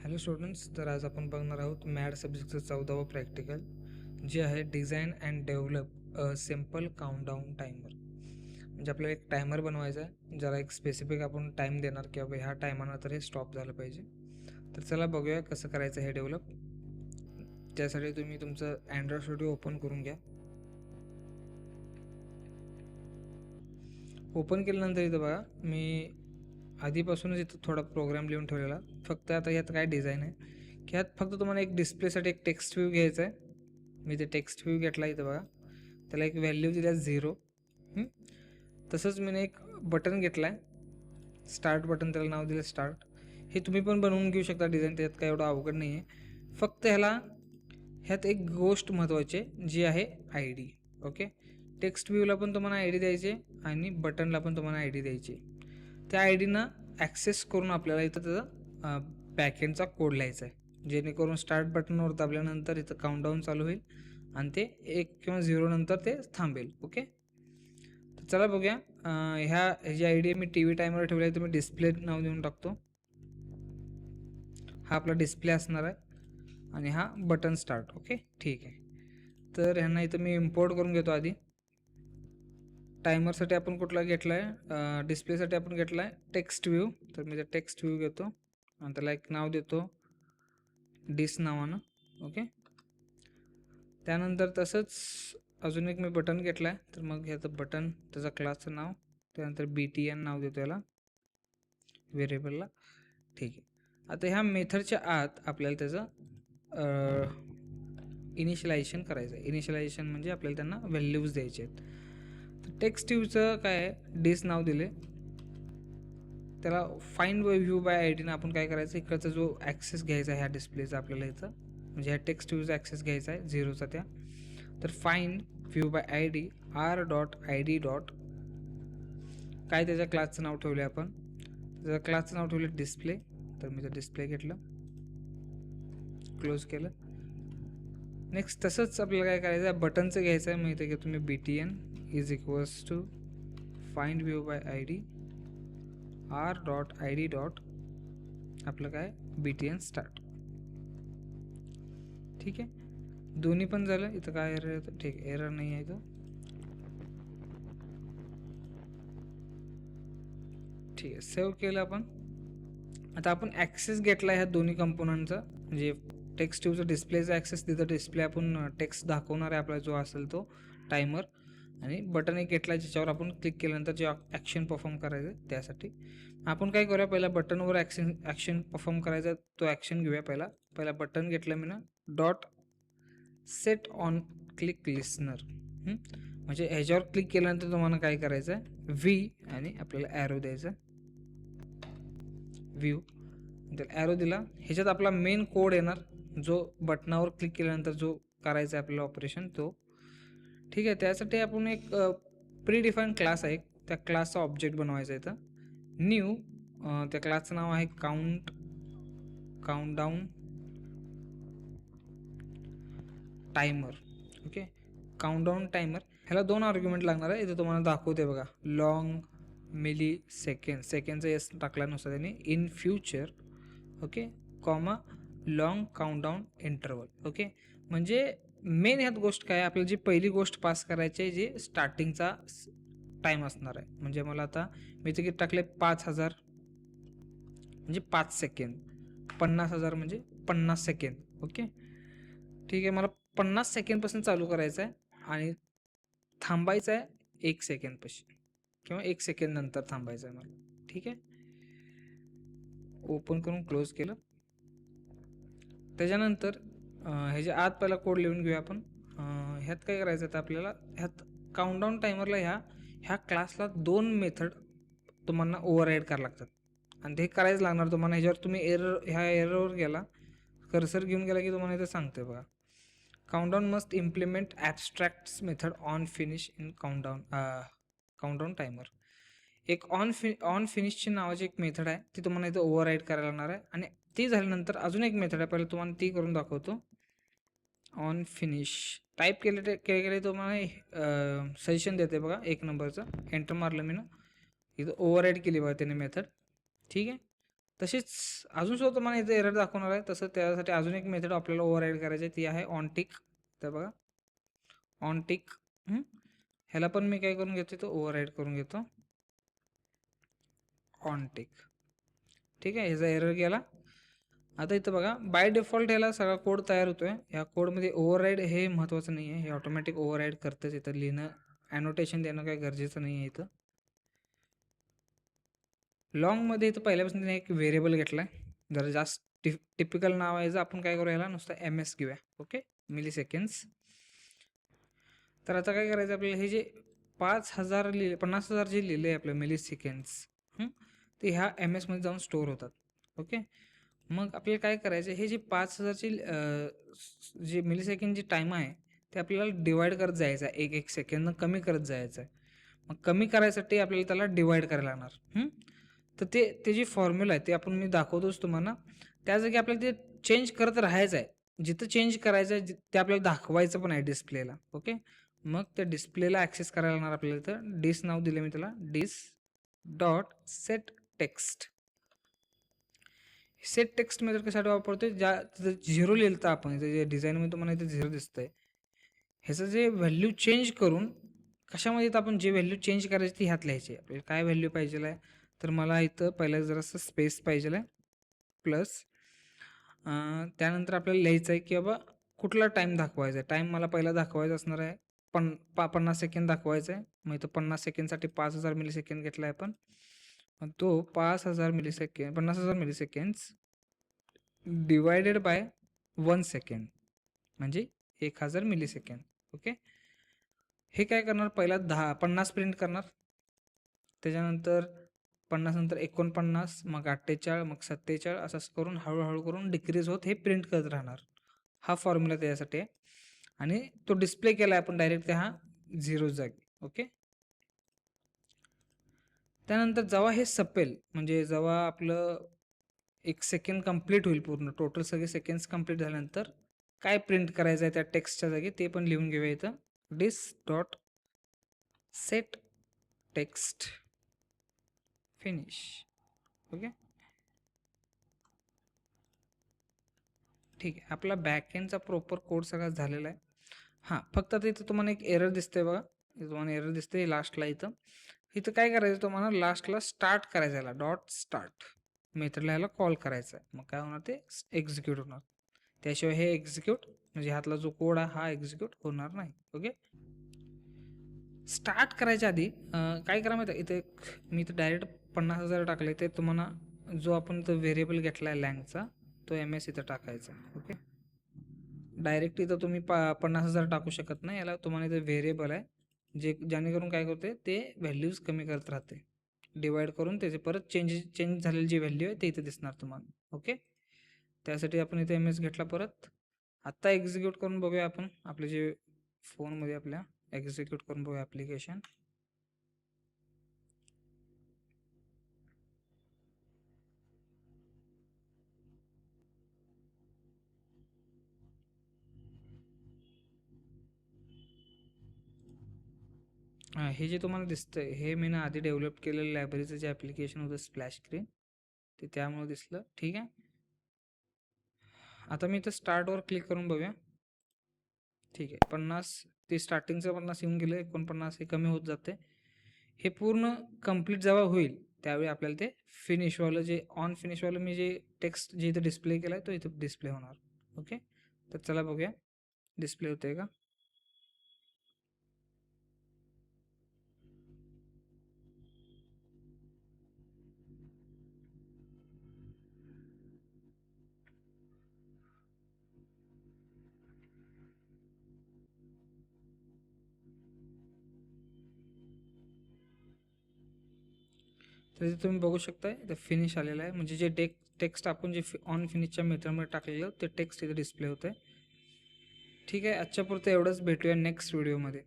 Hello students, तर आज आपण बघणार आहोत मॅथ सब्जेक्टचं 14वं प्रॅक्टिकल जे आहे design and develop a simple countdown timer. म्हणजे आपल्याला एक टायमर बनवायचा आहे, ज्याला एक स्पेसिफिक आपण टाईम देणार की बाबा ह्या टायमानंतर हे स्टॉप झालं पाहिजे. तर चला बघूया कसं करायचं हे डेव्हलप. त्यासाठी तुम्ही तुमचं अँड्रॉइड स्टुडिओ ओपन करून घ्या. ओपन केल्यानंतर इथं बघा, मी आधीपासूनच इथं थोडा प्रोग्राम लिहून ठेवलेला. फक्त आता यात काय डिझाईन आहे की यात फक्त तुम्हाला एक डिस्प्लेसाठी एक टेक्स्ट व्ह्यू घ्यायचा आहे. मी ते टेक्स्ट व्ह्यू घेतला इथं बघा, त्याला एक व्हॅल्यू दिली आहे 0. तसंच मी एक बटन घेतला आहे, स्टार्ट बटन, त्याला नाव दिलं स्टार्ट. हे तुम्ही पण बनवून घेऊ शकता डिझाईन, त्यात काय एवढं अवघड नाही आहे. फक्त ह्यात एक गोष्ट महत्त्वाची आहे जी आहे आय डी. ओके, टेक्स्ट व्ह्यूला पण तुम्हाला आय डी द्यायची आणि बटनला पण तुम्हाला आय डी द्यायची. त्या आय डीनं ॲक्सेस करून आपल्याला इथं त्याचा बॅकएंडचा कोड लिहायचा आहे, जेणेकरून स्टार्ट बटनवर दाबल्यानंतर इथं काउंटडाऊन चालू होईल आणि ते 1 किंवा 0 नंतर ते थांबेल. ओके, तर चला बघूया. ह्याची I D me T V timer ठेवला आहे, तर मी डिस्प्ले नाव देऊन टाकतो. हा आपला डिस्प्ले असणार आहे आणि हा बटन स्टार्ट. ओके, ठीक आहे. तर ह्यांना इथं मी इम्पोर्ट करून घेतो आधी. टायमरसाठी आपण कुठला घेतला आहे, डिस्प्लेसाठी आपण घेतला आहे टेक्स्ट व्ह्यू. तर मी ते टेक्स्ट व्ह्यू घेतो आणि त्याला एक नाव देतो डिस नावानं. ओके, त्यानंतर तसंच अजून एक मी बटन घेतला आहे, तर मग ह्याचं बटन, त्याचा क्लासचं नाव, त्यानंतर BTN नाव देतो याला व्हेरिएबलला. ठीक आहे. आता ह्या मेथडच्या आत आपल्याला त्याचं इनिशियलायझेशन करायचं आहे. इनिशियलायझेशन म्हणजे आपल्याला त्यांना व्हॅल्यूज द्यायचे आहेत. तर टेक्स्ट व्ह्यूचं काय आहे, डिस नाव दिले, त्याला फाइंड व्ह्यू बाय आय डीनं आपण काय करायचं, इकडचा जो ॲक्सेस घ्यायचा आहे ह्या डिस्प्लेचा आपल्याला इथं, म्हणजे ह्या टेक्स्ट व्ह्यूचा ॲक्सेस घ्यायचा आहे 0चा त्या. तर find view by I D r.id. काय त्याच्या क्लासचं नाव ठेवलं आहे आपण, त्याचं क्लासचं नाव ठेवलं डिस्प्ले. तर मी ते डिस्प्ले घेतलं, क्लोज केलं. नेक्स्ट तसंच आपल्याला काय करायचं आहे, बटनचं घ्यायचं आहे. मग इथे घेतो मी BTN is equals to find view by I D r.id. आपलं काय BTN स्टार्ट. ठीक आहे, दोन्ही पण झालं. इथं काय एरर येतं, ठीक आहे, एरर नाही आहे इथं. ठीक आहे, सेव्ह केलं आपण. आता आपण ॲक्सेस घेतला ह्या दोन्ही कंपोनंटचा, म्हणजे टेक्स्ट ट्यूबचा डिस्प्लेचा ॲक्सेस, तिथं डिस्प्ले आपण टेक्स्ट दाखवणार आहे आपला जो असेल तो टायमर, आणि बटन एक घेतला ज्याच्यावर आपण क्लिक केल्यानंतर जे ॲक्शन परफॉर्म करायचं आहे त्यासाठी. आपण काय करूया, पहिला बटनवर ॲक्शन परफॉर्म करायचा तो ॲक्शन घेऊया. पहिला बटन घेतलं मी ना, dot set on click listener. म्हणजे ह्याच्यावर क्लिक केल्यानंतर तुम्हाला काय करायचं आहे, व्ही आणि आपल्याला ॲरो द्यायचा, व्ह्यू. त्याला ॲरो दिला, ह्याच्यात आपला मेन कोड येणार, जो बटनावर क्लिक केल्यानंतर जो करायचा आहे आपल्याला ऑपरेशन तो. ठीक आहे, त्यासाठी आपण एक प्री डिफाईन क्लास आहे, त्या क्लासचा ऑब्जेक्ट बनवायचा आहे. इथं न्यू, त्या क्लासचं नाव आहे countdown timer. Okay, countdown timer. ह्याला 2 आर्ग्युमेंट लागणार आहे. इथं तुम्हाला दाखवते बघा, लॉंग मिली सेकंडचा एस टाकल्यानुसार त्याने in future. Okay, comma long countdown interval. Okay, म्हणजे मेन ह्यात गोष्ट काय आहे, आपल्याला जी पहिली गोष्ट पास करायची आहे, जे स्टार्टिंगचा टाईम असणार आहे. म्हणजे मला आता मी तिकीट टाकले 5000 म्हणजे 5 सेकंद, 50,000 म्हणजे 50 सेकंद. ओके, ठीक आहे, मला 50 सेकंडपासून चालू करायचं आहे आणि थांबायचं आहे 1 सेकंडपाशी, किंवा 1 सेकंड नंतर थांबायचं आहे मला. ठीक आहे, ओपन करून क्लोज केलं. त्याच्यानंतर ह्याच्या आत पहिला कोड लिहून घेऊया आपण. ह्यात काय करायचं आहे, आपल्याला ह्यात काउंटडाऊन टायमरला ह्या क्लासला 2 मेथड तुम्हाला ओव्हरराईड करावं लागतात, आणि ते करायचं लागणार तुम्हाला. ह्याच्यावर तुम्ही ह्या एररवर गेला, कर्सर घेऊन गेला की तुम्हाला इथं सांगते बघा, countdown must implement abstracts method on finish in countdown timer. एक ऑन फिनिशची नावाची एक मेथड आहे, ती तुम्हाला इथं ओव्हरराईड करायला लागणार आहे. आणि ती झाल्यानंतर अजून एक मेथड आहे, पहिलं तुम्हाला ती करून दाखवतो. ऑन फिनिश टाईप केले तुम्हाला सजेशन देते बघा 1 नंबरचं. एंटर मारलं मी ना, इथं ओव्हरराईड केली बघा त्याने मेथड. ठीक आहे, तशीच अजून सुद्धा तुम्हाला इथे एरर दाखवणार आहे. तसं त्यासाठी अजून एक मेथड आपल्याला ओव्हरराईड करायची आहे, ती आहे ऑन टिक. तर बघा ऑन टिक, ह्याला पण मी काय करून घेतो, तो ओव्हरराईड करून घेतो ऑन टिक. ठीक आहे, ह्याचा एरर गेला. आता इथं बघा बाय डिफॉल्ट ह्याला सगळा कोड तयार होतोय. ह्या कोडमध्ये ओव्हरराईड हे महत्त्वाचं नाही आहे, हे ऑटोमॅटिक ओव्हरराईड करतंच. इथं लिहिणं ॲनोटेशन देणं काही गरजेचं नाही आहे. इथं लॉंगमध्ये इथं पहिल्यापासून त्याने एक व्हेरिएबल घेतला आहे, जरा जास्त टिपिकल नाव आहे. आपण काय करू, याला नुसतं MS घेऊया. Okay, milliseconds. तर आता काय करायचं आपल्याला, हे जे 5000 लिहिले, 50,000 जे लिहिले आहे आपलं मिली सेकंड्स, ते ह्या MS मध्ये जाऊन स्टोअर होतात. ओके, मग आपल्याला काय करायचं, हे जे 5000ची जे मिली सेकंड जे टाईम आहे ते आपल्याला डिवाईड करत जायचं आहे, एक सेकंदनं कमी करत जायचं आहे. मग कमी करायसाठी आपल्याला त्याला डिवाईड करायला लागणार. तर ते जी फॉर्म्युला आहे ते आपण मी दाखवतोच तुम्हाला. त्या जागी आपल्याला ते चेंज करत राहायचं आहे. जिथं चेंज करायचं आहे ते आपल्याला दाखवायचं पण आहे डिस्प्लेला. ओके, मग त्या डिस्प्लेला ॲक्सेस करायला लागणार आपल्याला. इथं डिस नाव दिलं मी त्याला, डिस dot set text. Set text method कशासाठी वापरतोय, ज्या तिथं 0 लिहिलं आपण, इथं जे डिझाईनमध्ये तुम्हाला इथं 0 दिसतंय, ह्याचं जे व्हॅल्यू चेंज करून कशामध्ये तर आपण जे व्हॅल्यू चेंज करायची ती ह्यात लिहायची. आपल्याला काय व्हॅल्यू पाहिजे आहे, तर मला इथं पहिला जरासं स्पेस पाहिजे आहे, प्लस त्यानंतर आपल्याला लिहायचं आहे की बाबा कुठला टाईम दाखवायचा आहे. टाईम मला पहिला दाखवायचा असणार आहे 50 सेकंड दाखवायचा आहे. मग इथं 50 सेकंडसाठी 5000 मिली सेकंड घेतला आहे आपण. मग तो 5000 millisecond, 50,000 milliseconds divided by 1 second म्हणजे 1000 मिली सेकंड. ओके, हे काय करणार, पहिला 50 प्रिंट करणार, त्याच्यानंतर 50 नंतर 49, मग 48, मग 47, असं करून हळूहळू करून डिक्रीज होत हे प्रिंट करत राहणार. हा फॉर्म्युला त्याच्यासाठी आहे. आणि तो डिस्प्ले केला आपण डायरेक्ट त्या 0 जागी. ओके, त्यानंतर जेव्हा हे सपेल, म्हणजे जेव्हा आपलं 1 सेकंड कंप्लीट होईल, पूर्ण टोटल सगळे सेकंड्स कंप्लीट झाल्यानंतर काय प्रिंट करायचं आहे त्या टेक्स्टच्या जागी ते पण लिहून घेऊया. इथं डिस dot set text finish. Okay, ठीक आहे, आपला बॅकएंडचा प्रॉपर कोड सगळा झालेला आहे. फक्त आता इथं तुम्हाला एक एरर दिसतंय बघा, इथं तुम्हाला एरर दिसते लास्टला. इथं काय करायचं, तुम्हाला लास्टला स्टार्ट करायचं, याला डॉट स्टार्ट मेथडला ह्याला कॉल करायचा आहे. मग काय होणार, ते एक्झिक्यूट होणार. त्याशिवाय हे एक्झिक्यूट म्हणजे ह्यातला जो कोड आहे हा एक्झिक्यूट होणार नाही. ओके, स्टार्ट करायच्या आधी काय करा माहिती आहे, इथे मी इथं डायरेक्ट 50,000 टाकले. ते तुम्हाला जो आपण इथं व्हेरिएबल घेतला आहे लँगचा, तो MS इथं टाकायचा. ओके, डायरेक्ट इथं तुम्ही 50,000 टाकू शकत नाही. याला तुम्हाला इथं व्हेरिएबल आहे जे जेणेकरून काय करते, ते व्हॅल्यूज कमी करत राहते, डिवाईड करून त्याचे परत चेंज झालेली जी व्हॅल्यू आहे ते इथं दिसणार तुम्हाला. ओके, त्यासाठी आपण इथे MS घेतला. परत आत्ता एक्झिक्यूट करून बघूया आपण, आपले जे फोनमध्ये आपल्या एक्झिक्यूट करून बघूया ॲप्लिकेशन. हे जे तुम्हाला दिसतंय हे मी आधी डेव्हलप केलेलं लायब्ररीचं जे ॲप्लिकेशन होतं स्प्लॅश स्क्रीन, ते त्यामुळे दिसलं. ठीक आहे, आता मी इथं स्टार्टवर क्लिक करून बघूया. ठीक आहे, 50 ते स्टार्टिंगचं 50 येऊन गेलं, 49 हे कमी होत जाते. हे पूर्ण कंप्लीट जेव्हा होईल त्यावेळी आपल्याला ते फिनिशवालं जे ऑन फिनिशवालं मी जे टेक्स्ट जे इथं डिस्प्ले केला आहे तो इथं डिस्प्ले होणार. ओके, तर चला बघूया डिस्प्ले होते का. तर इथे तुम्ही बघू शकताय इथं फिनिश आलेलं आहे, म्हणजे जे टेक्स्ट आपण जे ऑन फिनिशच्या मेथडमध्ये टाकलेलं ते टेक्स्ट इथे डिस्प्ले होतं आहे. ठीक आहे, आजच्या पुरतं एवढंच. भेटूया नेक्स्ट व्हिडिओमध्ये.